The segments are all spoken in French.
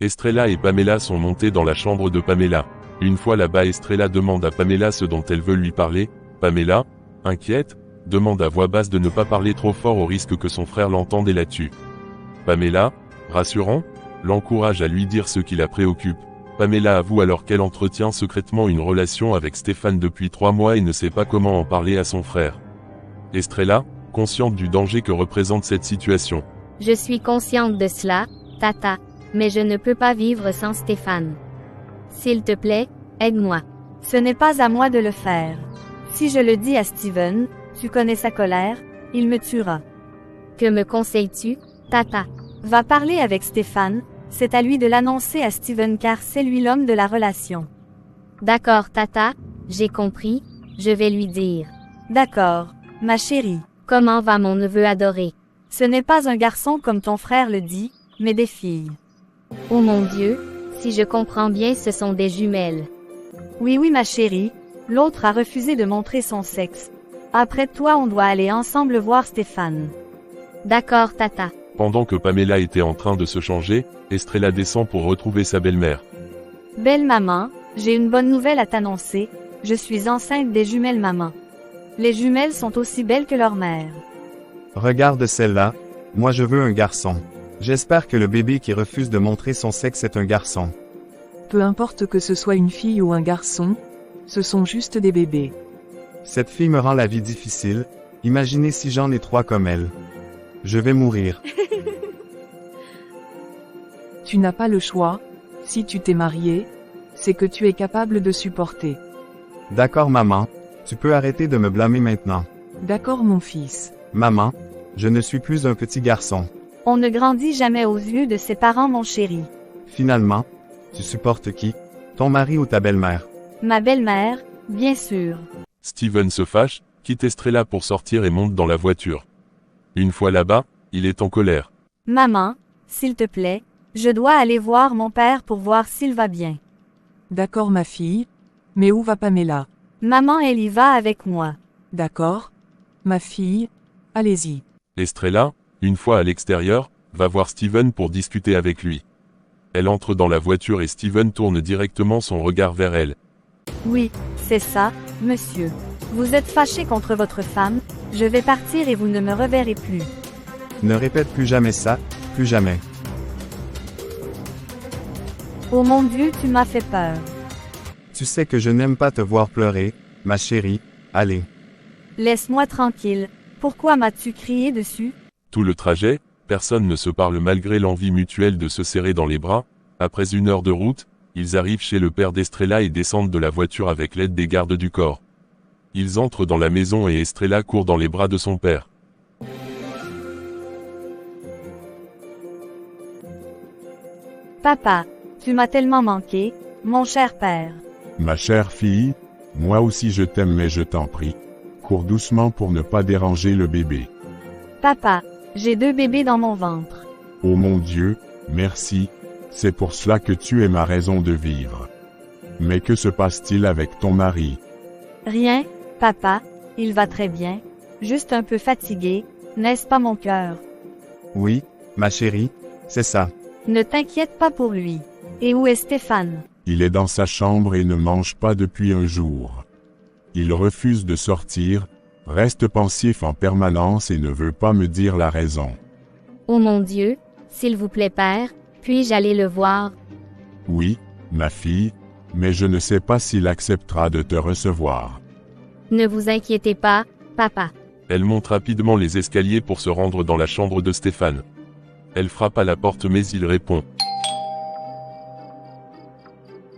Estrella et Pamela sont montées dans la chambre de Pamela. Une fois là-bas, Estrella demande à Pamela ce dont elle veut lui parler. Pamela, inquiète, demande à voix basse de ne pas parler trop fort au risque que son frère l'entende et la tue. Pamela, rassurant, l'encourage à lui dire ce qui la préoccupe. Pamela avoue alors qu'elle entretient secrètement une relation avec Stéphane depuis 3 mois et ne sait pas comment en parler à son frère. Estrella, consciente du danger que représente cette situation. Je suis consciente de cela, Tata, mais je ne peux pas vivre sans Stéphane. S'il te plaît, aide-moi. Ce n'est pas à moi de le faire. Si je le dis à Steven, tu connais sa colère, il me tuera. Que me conseilles-tu, Tata? Va parler avec Stéphane, c'est à lui de l'annoncer à Steven car c'est lui l'homme de la relation. D'accord, Tata, j'ai compris, je vais lui dire. D'accord, ma chérie. Comment va mon neveu adoré? Ce n'est pas un garçon comme ton frère le dit, mais des filles. Oh mon Dieu, si je comprends bien, ce sont des jumelles. Oui, ma chérie, l'autre a refusé de montrer son sexe. Après toi, on doit aller ensemble voir Stéphane. D'accord, Tata. Pendant que Pamela était en train de se changer, Estrella descend pour retrouver sa belle-mère. Belle maman, j'ai une bonne nouvelle à t'annoncer, je suis enceinte des jumelles maman. Les jumelles sont aussi belles que leur mère. Regarde celle-là, moi je veux un garçon. J'espère que le bébé qui refuse de montrer son sexe est un garçon. Peu importe que ce soit une fille ou un garçon, ce sont juste des bébés. Cette fille me rend la vie difficile, imaginez si j'en ai 3 comme elle. Je vais mourir. Tu n'as pas le choix, si tu t'es marié, c'est que tu es capable de supporter. D'accord maman, tu peux arrêter de me blâmer maintenant. D'accord mon fils. Maman, je ne suis plus un petit garçon. On ne grandit jamais aux yeux de ses parents mon chéri. Finalement, tu supportes qui? Ton mari ou ta belle-mère? Ma belle-mère, bien sûr. Steven se fâche, quitte Estrella pour sortir et monte dans la voiture. Une fois là-bas, il est en colère. Maman, s'il te plaît, je dois aller voir mon père pour voir s'il va bien. D'accord ma fille, mais où va Pamela? Maman elle y va avec moi. D'accord, ma fille, allez-y. Estrella, une fois à l'extérieur, va voir Steven pour discuter avec lui. Elle entre dans la voiture et Steven tourne directement son regard vers elle. Oui, c'est ça, monsieur. Vous êtes fâché contre votre femme, je vais partir et vous ne me reverrez plus. Ne répète plus jamais ça, plus jamais. Oh mon Dieu, tu m'as fait peur. Tu sais que je n'aime pas te voir pleurer, ma chérie, allez. Laisse-moi tranquille, pourquoi m'as-tu crié dessus? Tout le trajet, personne ne se parle malgré l'envie mutuelle de se serrer dans les bras. Après 1 heure de route, ils arrivent chez le père d'Estrella et descendent de la voiture avec l'aide des gardes du corps. Ils entrent dans la maison et Estrella court dans les bras de son père. Papa, tu m'as tellement manqué, mon cher père. Ma chère fille, moi aussi je t'aime mais je t'en prie. Cours doucement pour ne pas déranger le bébé. Papa, j'ai 2 bébés dans mon ventre. Oh mon Dieu, merci, c'est pour cela que tu es ma raison de vivre. Mais que se passe-t-il avec ton mari? Rien, papa, il va très bien, juste un peu fatigué, n'est-ce pas mon cœur? Oui, ma chérie, c'est ça. Ne t'inquiète pas pour lui. Et où est Stéphane? Il est dans sa chambre et ne mange pas depuis un jour. Il refuse de sortir, reste pensif en permanence et ne veut pas me dire la raison. Oh mon Dieu, s'il vous plaît père, puis-je aller le voir? Oui, ma fille, mais je ne sais pas s'il acceptera de te recevoir. Ne vous inquiétez pas, papa. Elle monte rapidement les escaliers pour se rendre dans la chambre de Stéphane. Elle frappe à la porte mais il répond.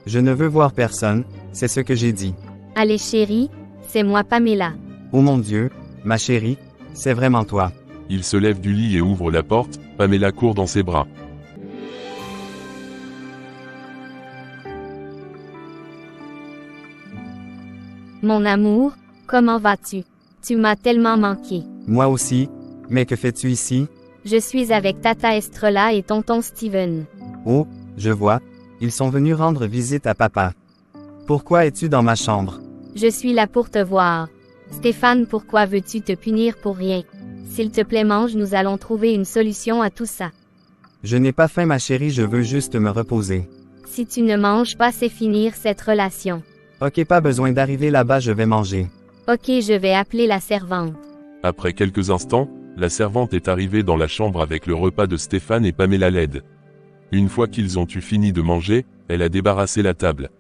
Je ne veux voir personne, c'est ce que j'ai dit. Allez chérie, c'est moi Pamela. Oh mon Dieu, ma chérie, c'est vraiment toi. Il se lève du lit et ouvre la porte, Pamela court dans ses bras. Mon amour, comment vas-tu? Tu m'as tellement manqué. Moi aussi, mais que fais-tu ici? Je suis avec Tata Estrella et tonton Steven. Oh, je vois, ils sont venus rendre visite à papa. Pourquoi es-tu dans ma chambre? Je suis là pour te voir. Stéphane, pourquoi veux-tu te punir pour rien? S'il te plaît mange, nous allons trouver une solution à tout ça. Je n'ai pas faim ma chérie, je veux juste me reposer. Si tu ne manges pas, c'est finir cette relation. Ok, pas besoin d'arriver là-bas, je vais manger. Ok, je vais appeler la servante. Après quelques instants, la servante est arrivée dans la chambre avec le repas de Stéphane et Pamela Led. Une fois qu'ils ont eu fini de manger, elle a débarrassé la table.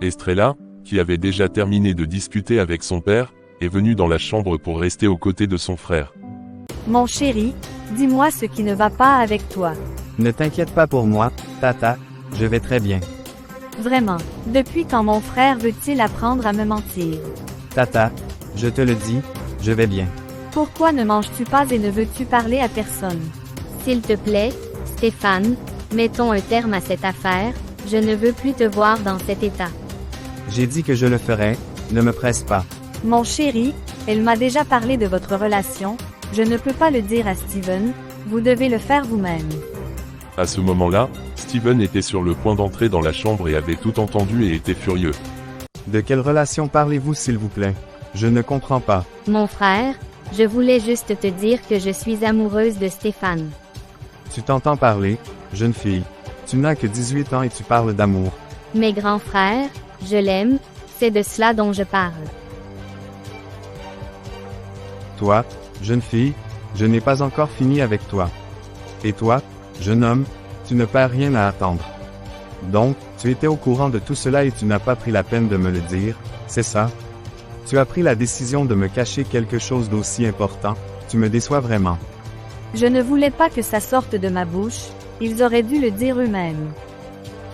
Estrella, qui avait déjà terminé de discuter avec son père, est venue dans la chambre pour rester aux côtés de son frère. Mon chéri, dis-moi ce qui ne va pas avec toi. Ne t'inquiète pas pour moi, Tata, je vais très bien. Vraiment, depuis quand mon frère veut-il apprendre à me mentir? Tata, je te le dis, je vais bien. Pourquoi ne manges-tu pas et ne veux-tu parler à personne? S'il te plaît, Stéphane, mettons un terme à cette affaire, je ne veux plus te voir dans cet état. J'ai dit que je le ferais, ne me presse pas. Mon chéri, elle m'a déjà parlé de votre relation, je ne peux pas le dire à Steven, vous devez le faire vous-même. À ce moment-là, Steven était sur le point d'entrer dans la chambre et avait tout entendu et était furieux. De quelle relation parlez-vous s'il vous plaît? Je ne comprends pas. Mon frère, je voulais juste te dire que je suis amoureuse de Stéphane. Tu t'entends parler, jeune fille. Tu n'as que 18 ans et tu parles d'amour. Mes grands frères, je l'aime, c'est de cela dont je parle. Toi, jeune fille, je n'ai pas encore fini avec toi. Et toi, jeune homme, tu ne perds rien à attendre. Donc, tu étais au courant de tout cela et tu n'as pas pris la peine de me le dire, c'est ça? Tu as pris la décision de me cacher quelque chose d'aussi important, tu me déçois vraiment. Je ne voulais pas que ça sorte de ma bouche, ils auraient dû le dire eux-mêmes.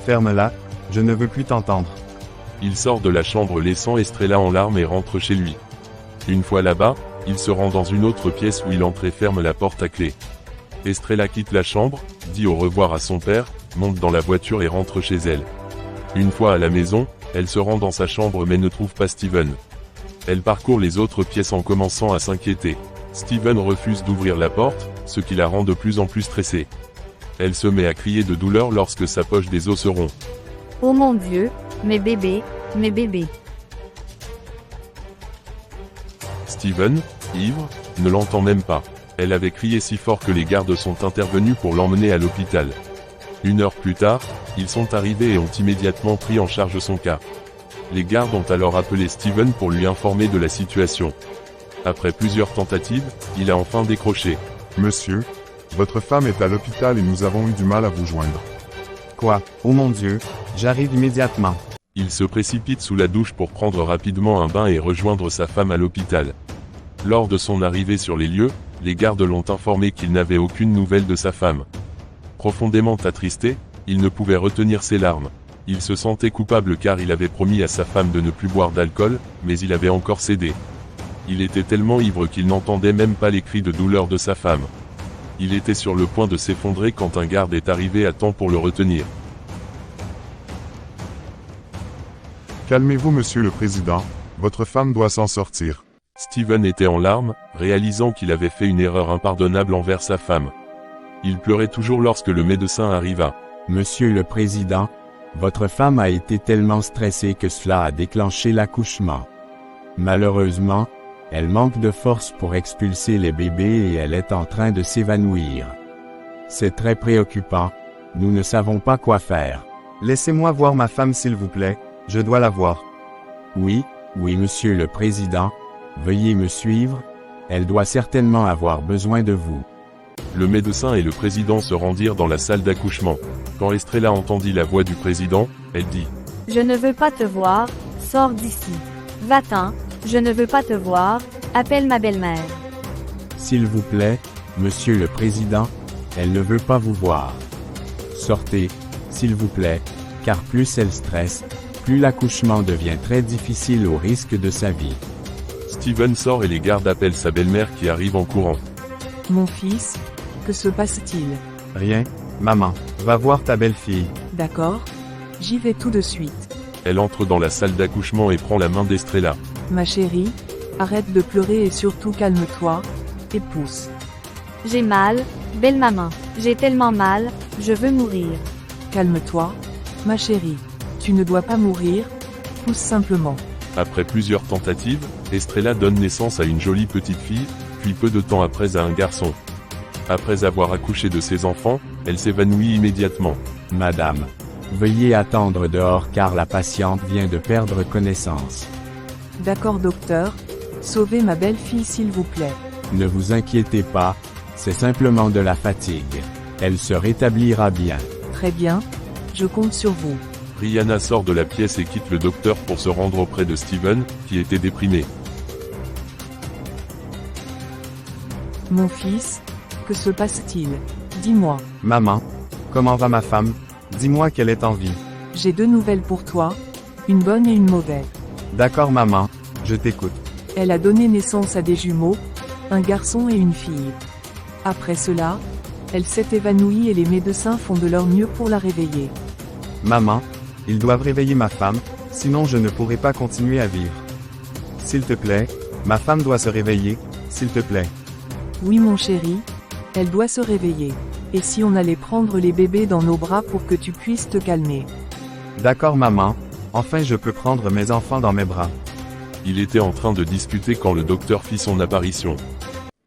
Ferme-la, je ne veux plus t'entendre. Il sort de la chambre laissant Estrella en larmes et rentre chez lui. Une fois là-bas, il se rend dans une autre pièce où il entre et ferme la porte à clé. Estrella quitte la chambre, dit au revoir à son père, monte dans la voiture et rentre chez elle. Une fois à la maison, elle se rend dans sa chambre mais ne trouve pas Steven. Elle parcourt les autres pièces en commençant à s'inquiéter. Steven refuse d'ouvrir la porte, ce qui la rend de plus en plus stressée. Elle se met à crier de douleur lorsque sa poche des os se rompt. Oh mon Dieu, mes bébés, mes bébés. Steven, ivre, ne l'entend même pas. Elle avait crié si fort que les gardes sont intervenus pour l'emmener à l'hôpital. 1 heure plus tard, ils sont arrivés et ont immédiatement pris en charge son cas. Les gardes ont alors appelé Steven pour lui informer de la situation. Après plusieurs tentatives, il a enfin décroché. Monsieur, votre femme est à l'hôpital et nous avons eu du mal à vous joindre. Quoi? Oh mon Dieu, j'arrive immédiatement. Il se précipite sous la douche pour prendre rapidement un bain et rejoindre sa femme à l'hôpital. Lors de son arrivée sur les lieux, les gardes l'ont informé qu'il n'avait aucune nouvelle de sa femme. Profondément attristé, il ne pouvait retenir ses larmes. Il se sentait coupable car il avait promis à sa femme de ne plus boire d'alcool, mais il avait encore cédé. Il était tellement ivre qu'il n'entendait même pas les cris de douleur de sa femme. Il était sur le point de s'effondrer quand un garde est arrivé à temps pour le retenir. Calmez-vous Monsieur le Président, votre femme doit s'en sortir. Steven était en larmes, réalisant qu'il avait fait une erreur impardonnable envers sa femme. Il pleurait toujours lorsque le médecin arriva. Monsieur le Président, votre femme a été tellement stressée que cela a déclenché l'accouchement. Malheureusement, elle manque de force pour expulser les bébés et elle est en train de s'évanouir. C'est très préoccupant, nous ne savons pas quoi faire. Laissez-moi voir ma femme s'il vous plaît, je dois la voir. Oui, Monsieur le Président, veuillez me suivre, elle doit certainement avoir besoin de vous. Le médecin et le président se rendirent dans la salle d'accouchement. Quand Estrella entendit la voix du président, elle dit « Je ne veux pas te voir, sors d'ici. Va-t'en, je ne veux pas te voir, appelle ma belle-mère. » S'il vous plaît, Monsieur le Président, elle ne veut pas vous voir. Sortez, s'il vous plaît, car plus elle stresse, plus l'accouchement devient très difficile au risque de sa vie. Steven sort et les gardes appellent sa belle-mère qui arrive en courant. Mon fils, que se passe-t-il? Rien, maman, va voir ta belle-fille. D'accord? J'y vais tout de suite. Elle entre dans la salle d'accouchement et prend la main d'Estrella. Ma chérie, arrête de pleurer et surtout calme-toi, et pousse. J'ai mal, belle maman, j'ai tellement mal, je veux mourir. Calme-toi, ma chérie. Tu ne dois pas mourir, pousse simplement. Après plusieurs tentatives, Estrella donne naissance à une jolie petite fille, puis peu de temps après à un garçon. Après avoir accouché de ses enfants, Elle s'évanouit immédiatement. Madame, veuillez attendre dehors car la patiente vient de perdre connaissance. D'accord docteur, sauvez ma belle-fille s'il vous plaît. Ne vous inquiétez pas, c'est simplement de la fatigue. Elle se rétablira bien. Très bien, je compte sur vous. Rihanna sort de la pièce et quitte le docteur pour se rendre auprès de Steven, qui était déprimé. Mon fils, que se passe-t-il? Dis-moi. Maman, comment va ma femme? Dis-moi qu'elle est en vie. J'ai deux nouvelles pour toi, une bonne et une mauvaise. D'accord maman, je t'écoute. Elle a donné naissance à des jumeaux, un garçon et une fille. Après cela, elle s'est évanouie et les médecins font de leur mieux pour la réveiller. Maman, ils doivent réveiller ma femme, sinon je ne pourrai pas continuer à vivre. S'il te plaît, ma femme doit se réveiller, s'il te plaît. Oui mon chéri, elle doit se réveiller. Et si on allait prendre les bébés dans nos bras pour que tu puisses te calmer? D'accord maman, enfin je peux prendre mes enfants dans mes bras. Il était en train de discuter quand le docteur fit son apparition.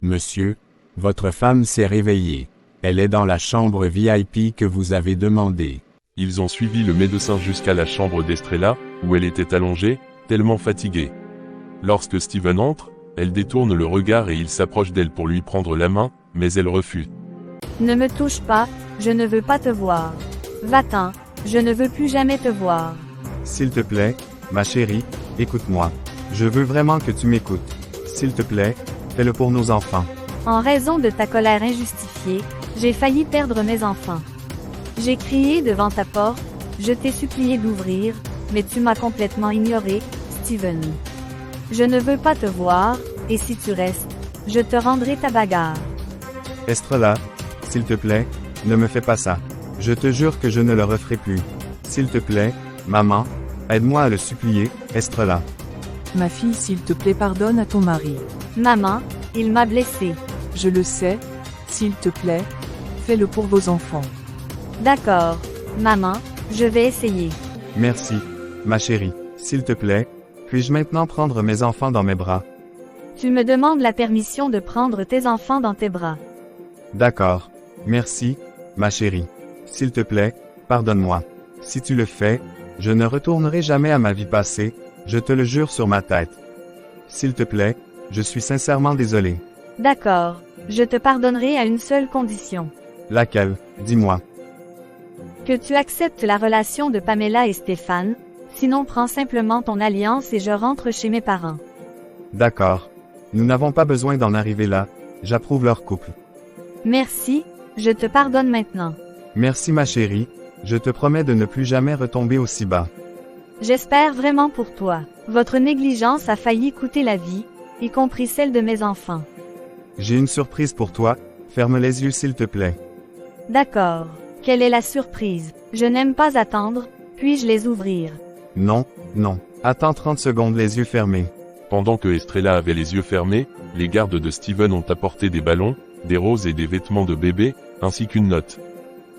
Monsieur, votre femme s'est réveillée. Elle est dans la chambre VIP que vous avez demandée. Ils ont suivi le médecin jusqu'à la chambre d'Estrella, où elle était allongée, tellement fatiguée. Lorsque Steven entre, elle détourne le regard et il s'approche d'elle pour lui prendre la main, mais elle refuse. Ne me touche pas, je ne veux pas te voir. Va-t'en, je ne veux plus jamais te voir. S'il te plaît, ma chérie, écoute-moi. Je veux vraiment que tu m'écoutes. S'il te plaît, fais-le pour nos enfants. En raison de ta colère injustifiée, j'ai failli perdre mes enfants. J'ai crié devant ta porte, je t'ai supplié d'ouvrir, mais tu m'as complètement ignoré, Steven. Je ne veux pas te voir, et si tu restes, je te rendrai ta bagarre. Estrella, s'il te plaît, ne me fais pas ça. Je te jure que je ne le referai plus. S'il te plaît, maman, aide-moi à le supplier, Estrella. Ma fille s'il te plaît pardonne à ton mari. Maman, il m'a blessée. Je le sais, s'il te plaît, fais-le pour vos enfants. D'accord, maman, je vais essayer. Merci, ma chérie. S'il te plaît, puis-je maintenant prendre mes enfants dans mes bras? Tu me demandes la permission de prendre tes enfants dans tes bras. D'accord. Merci, ma chérie. S'il te plaît, pardonne-moi. Si tu le fais, je ne retournerai jamais à ma vie passée, je te le jure sur ma tête. S'il te plaît, je suis sincèrement désolé. D'accord, je te pardonnerai à une seule condition. Laquelle? Dis-moi. Que tu acceptes la relation de Pamela et Stéphane, sinon prends simplement ton alliance et je rentre chez mes parents. D'accord. Nous n'avons pas besoin d'en arriver là, j'approuve leur couple. Merci, je te pardonne maintenant. Merci ma chérie, je te promets de ne plus jamais retomber aussi bas. J'espère vraiment pour toi. Votre négligence a failli coûter la vie, y compris celle de mes enfants. J'ai une surprise pour toi, ferme les yeux s'il te plaît. D'accord. Quelle est la surprise? Je n'aime pas attendre, puis-je les ouvrir? Non, non. Attends 30 secondes les yeux fermés. Pendant que Estrella avait les yeux fermés, les gardes de Steven ont apporté des ballons, des roses et des vêtements de bébé, ainsi qu'une note.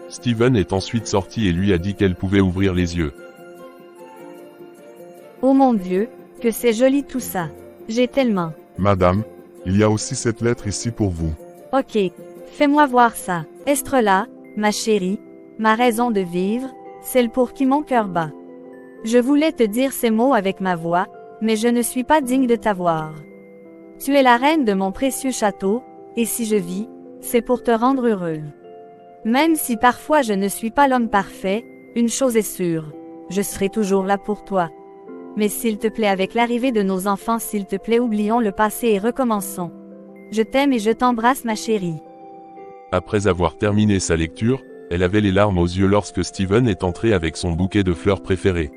Steven est ensuite sorti et lui a dit qu'elle pouvait ouvrir les yeux. Oh mon Dieu, que c'est joli tout ça. J'ai tellement. Madame, il y a aussi cette lettre ici pour vous. Ok, fais-moi voir ça. Estrella, ma chérie, ma raison de vivre, celle pour qui mon cœur bat. Je voulais te dire ces mots avec ma voix, mais je ne suis pas digne de t'avoir. Tu es la reine de mon précieux château, et si je vis, c'est pour te rendre heureux. Même si parfois je ne suis pas l'homme parfait, une chose est sûre, je serai toujours là pour toi. Mais s'il te plaît, avec l'arrivée de nos enfants, s'il te plaît, oublions le passé et recommençons. Je t'aime et je t'embrasse ma chérie. Après avoir terminé sa lecture, elle avait les larmes aux yeux lorsque Steven est entré avec son bouquet de fleurs préféré.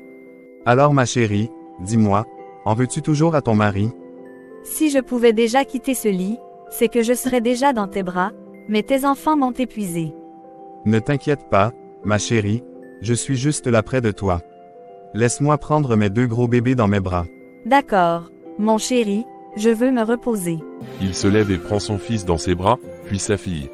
Alors ma chérie, dis-moi, en veux-tu toujours à ton mari? Si je pouvais déjà quitter ce lit, c'est que je serais déjà dans tes bras, mais tes enfants m'ont épuisé. Ne t'inquiète pas, ma chérie, je suis juste là près de toi. Laisse-moi prendre mes deux gros bébés dans mes bras. D'accord, mon chéri, je veux me reposer. Il se lève et prend son fils dans ses bras, puis sa fille.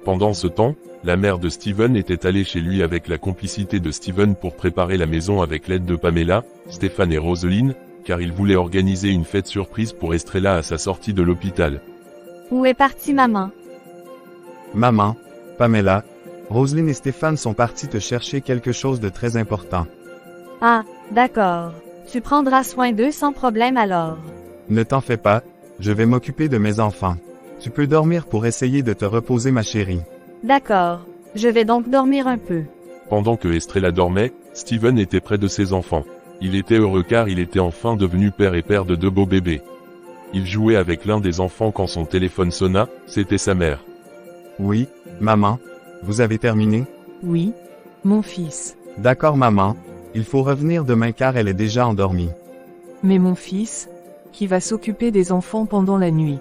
Pendant ce temps, la mère de Steven était allée chez lui avec la complicité de Steven pour préparer la maison avec l'aide de Pamela, Stéphane et Roseline, car il voulait organiser une fête surprise pour Estrella à sa sortie de l'hôpital. Où est partie maman? Maman, Pamela, Roselyne et Stéphane sont partis te chercher quelque chose de très important. Ah, d'accord. Tu prendras soin d'eux sans problème alors. Ne t'en fais pas, je vais m'occuper de mes enfants. Tu peux dormir pour essayer de te reposer ma chérie. D'accord. Je vais donc dormir un peu. Pendant que Estrella dormait, Steven était près de ses enfants. Il était heureux car il était enfin devenu père et père de 2 beaux bébés. Il jouait avec l'un des enfants quand son téléphone sonna, c'était sa mère. Oui, maman. Vous avez terminé? Oui, mon fils. D'accord maman. Il faut revenir demain car elle est déjà endormie. Mais mon fils, qui va s'occuper des enfants pendant la nuit?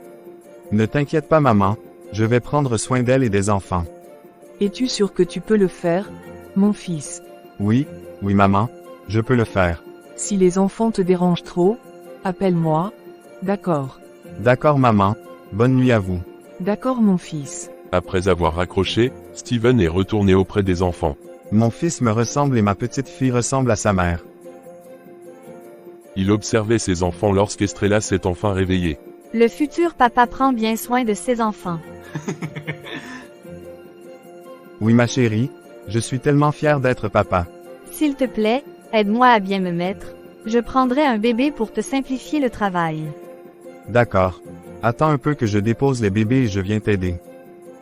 Ne t'inquiète pas maman, je vais prendre soin d'elle et des enfants. Es-tu sûr que tu peux le faire, mon fils? Oui, oui maman, je peux le faire. Si les enfants te dérangent trop, appelle-moi. D'accord. D'accord maman, bonne nuit à vous. D'accord mon fils. Après avoir raccroché, Steven est retourné auprès des enfants. Mon fils me ressemble et ma petite fille ressemble à sa mère. Il observait ses enfants lorsqu'Estrella s'est enfin réveillée. Le futur papa prend bien soin de ses enfants. Oui ma chérie, je suis tellement fier d'être papa. S'il te plaît, aide-moi à bien me mettre. Je prendrai un bébé pour te simplifier le travail. D'accord. Attends un peu que je dépose les bébés et je viens t'aider.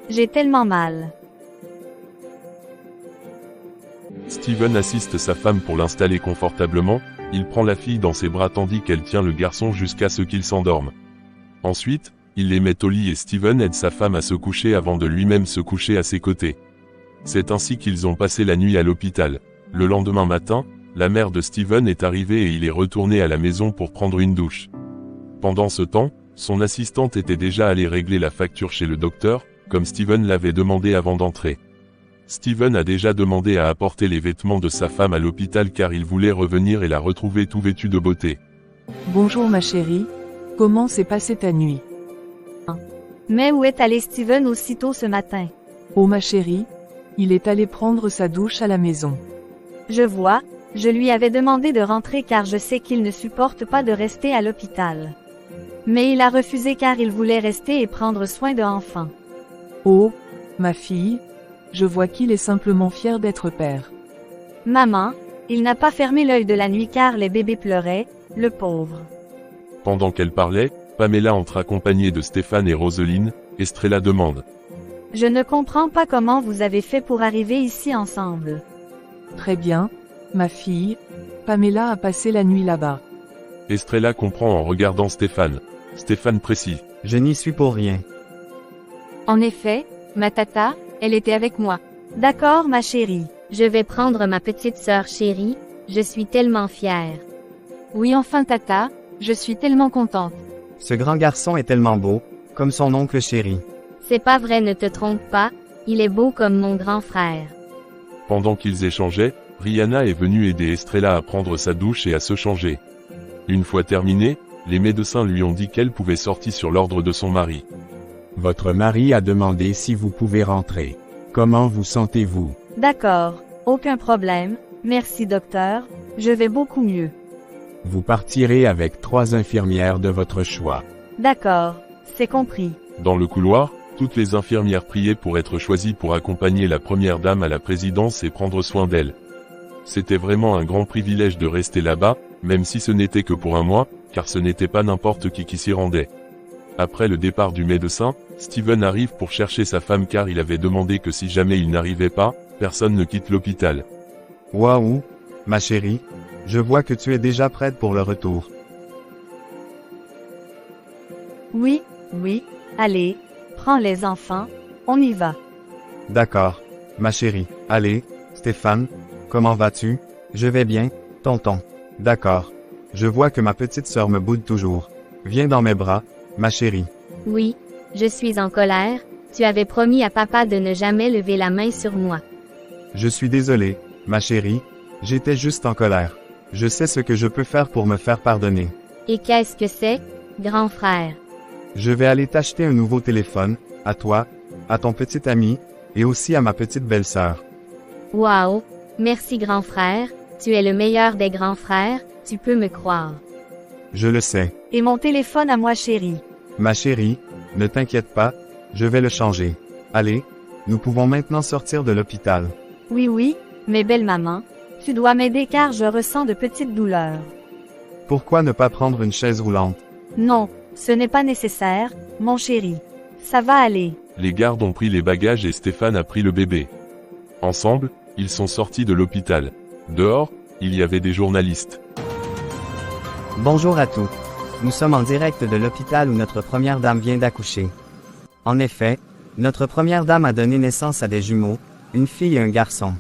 J'ai tellement mal. Steven assiste sa femme pour l'installer confortablement, il prend la fille dans ses bras tandis qu'elle tient le garçon jusqu'à ce qu'il s'endorme. Ensuite, il les met au lit et Steven aide sa femme à se coucher avant de lui-même se coucher à ses côtés. C'est ainsi qu'ils ont passé la nuit à l'hôpital. Le lendemain matin, la mère de Steven est arrivée et il est retourné à la maison pour prendre une douche. Pendant ce temps, son assistante était déjà allée régler la facture chez le docteur, comme Steven l'avait demandé avant d'entrer. Steven a déjà demandé à apporter les vêtements de sa femme à l'hôpital car il voulait revenir et la retrouver tout vêtue de beauté. Bonjour ma chérie. Comment s'est passée ta nuit? Mais où est allé Steven aussitôt ce matin? Oh ma chérie, il est allé prendre sa douche à la maison. Je vois, je lui avais demandé de rentrer car je sais qu'il ne supporte pas de rester à l'hôpital. Mais il a refusé car il voulait rester et prendre soin de enfants. Oh, ma fille, je vois qu'il est simplement fier d'être père. Maman, il n'a pas fermé l'œil de la nuit car les bébés pleuraient, le pauvre. Pendant qu'elle parlait, Pamela entre accompagnée de Stéphane et Roselyne, Estrella demande. Je ne comprends pas comment vous avez fait pour arriver ici ensemble. Très bien, ma fille. Pamela a passé la nuit là-bas. Estrella comprend en regardant Stéphane. Stéphane précise. Je n'y suis pour rien. En effet, ma tata, elle était avec moi. D'accord ma chérie. Je vais prendre ma petite sœur chérie, je suis tellement fière. Oui enfin tata, je suis tellement contente. Ce grand garçon est tellement beau, comme son oncle chéri. C'est pas vrai, ne te trompe pas, il est beau comme mon grand frère. Pendant qu'ils échangeaient, Rihanna est venue aider Estrella à prendre sa douche et à se changer. Une fois terminée, les médecins lui ont dit qu'elle pouvait sortir sur l'ordre de son mari. Votre mari a demandé si vous pouvez rentrer. Comment vous sentez-vous? D'accord, aucun problème, merci docteur, je vais beaucoup mieux. Vous partirez avec 3 infirmières de votre choix. D'accord, c'est compris. Dans le couloir, toutes les infirmières priaient pour être choisies pour accompagner la première dame à la présidence et prendre soin d'elle. C'était vraiment un grand privilège de rester là-bas, même si ce n'était que pour un mois, car ce n'était pas n'importe qui s'y rendait. Après le départ du médecin, Steven arrive pour chercher sa femme car il avait demandé que si jamais il n'arrivait pas, personne ne quitte l'hôpital. Waouh, ma chérie, je vois que tu es déjà prête pour le retour. Oui, oui, allez, prends les enfants, on y va. D'accord, ma chérie. Allez, Stéphane, comment vas-tu? Je vais bien, tonton. D'accord. Je vois que ma petite sœur me boude toujours. Viens dans mes bras, ma chérie. Oui, je suis en colère, tu avais promis à papa de ne jamais lever la main sur moi. Je suis désolé, ma chérie, j'étais juste en colère. Je sais ce que je peux faire pour me faire pardonner. Et qu'est-ce que c'est, grand frère? Je vais aller t'acheter un nouveau téléphone, à toi, à ton petit ami, et aussi à ma petite belle-sœur. Waouh, merci grand frère, tu es le meilleur des grands frères, tu peux me croire. Je le sais. Et mon téléphone à moi chérie. Ma chérie, ne t'inquiète pas, je vais le changer. Allez, Nous pouvons maintenant sortir de l'hôpital. Oui, oui, mais belle maman, tu dois m'aider car je ressens de petites douleurs. Pourquoi ne pas prendre une chaise roulante? Non, ce n'est pas nécessaire, mon chéri. Ça va aller. Les gardes ont pris les bagages et Stéphane a pris le bébé. Ensemble, ils sont sortis de l'hôpital. Dehors, il y avait des journalistes. Bonjour à tous. Nous sommes en direct de l'hôpital où notre première dame vient d'accoucher. En effet, notre première dame a donné naissance à des jumeaux, une fille et un garçon.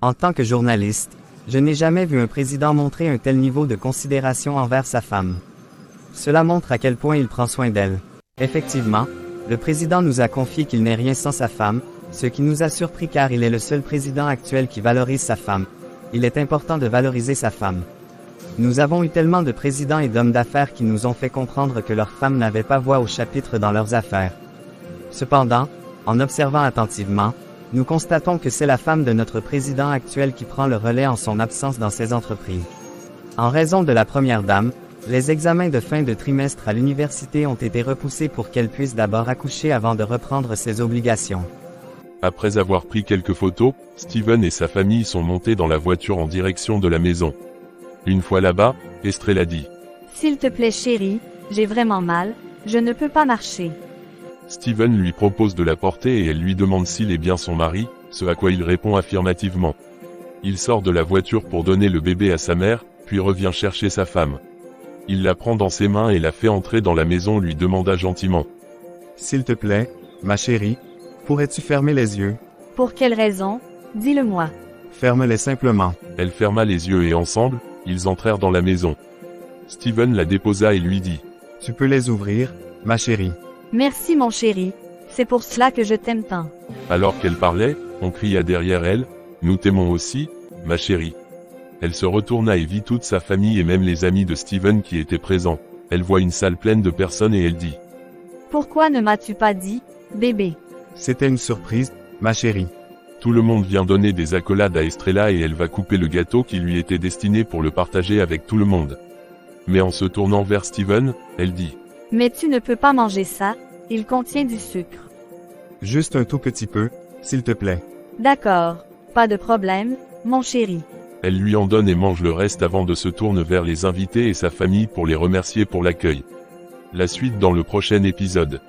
En tant que journaliste, je n'ai jamais vu un président montrer un tel niveau de considération envers sa femme. Cela montre à quel point il prend soin d'elle. Effectivement, le président nous a confié qu'il n'est rien sans sa femme, ce qui nous a surpris car il est le seul président actuel qui valorise sa femme. Il est important de valoriser sa femme. Nous avons eu tellement de présidents et d'hommes d'affaires qui nous ont fait comprendre que leurs femmes n'avaient pas voix au chapitre dans leurs affaires. Cependant, en observant attentivement, nous constatons que c'est la femme de notre président actuel qui prend le relais en son absence dans ces entreprises. En raison de la première dame, les examens de fin de trimestre à l'université ont été repoussés pour qu'elle puisse d'abord accoucher avant de reprendre ses obligations. Après avoir pris quelques photos, Steven et sa famille sont montés dans la voiture en direction de la maison. Une fois là-bas, Estrella dit. S'il te plaît chérie, j'ai vraiment mal, je ne peux pas marcher. Steven lui propose de la porter et elle lui demande s'il est bien son mari, ce à quoi il répond affirmativement. Il sort de la voiture pour donner le bébé à sa mère, puis revient chercher sa femme. Il la prend dans ses mains et la fait entrer dans la maison, lui demanda gentiment. S'il te plaît, ma chérie, pourrais-tu fermer les yeux? Pour quelle raison? Dis-le-moi. Ferme-les simplement. Elle ferma les yeux et ensemble, ils entrèrent dans la maison. Steven la déposa et lui dit. Tu peux les ouvrir, ma chérie. Merci mon chéri, c'est pour cela que je t'aime tant. Alors qu'elle parlait, on cria derrière elle, nous t'aimons aussi, ma chérie. Elle se retourna et vit toute sa famille et même les amis de Steven qui étaient présents. Elle voit une salle pleine de personnes et elle dit. Pourquoi ne m'as-tu pas dit, bébé? C'était une surprise, ma chérie. Tout le monde vient donner des accolades à Estrella et elle va couper le gâteau qui lui était destiné pour le partager avec tout le monde. Mais en se tournant vers Steven, elle dit. Mais tu ne peux pas manger ça, il contient du sucre. Juste un tout petit peu, s'il te plaît. D'accord, pas de problème, mon chéri. Elle lui en donne et mange le reste avant de se tourner vers les invités et sa famille pour les remercier pour l'accueil. La suite dans le prochain épisode.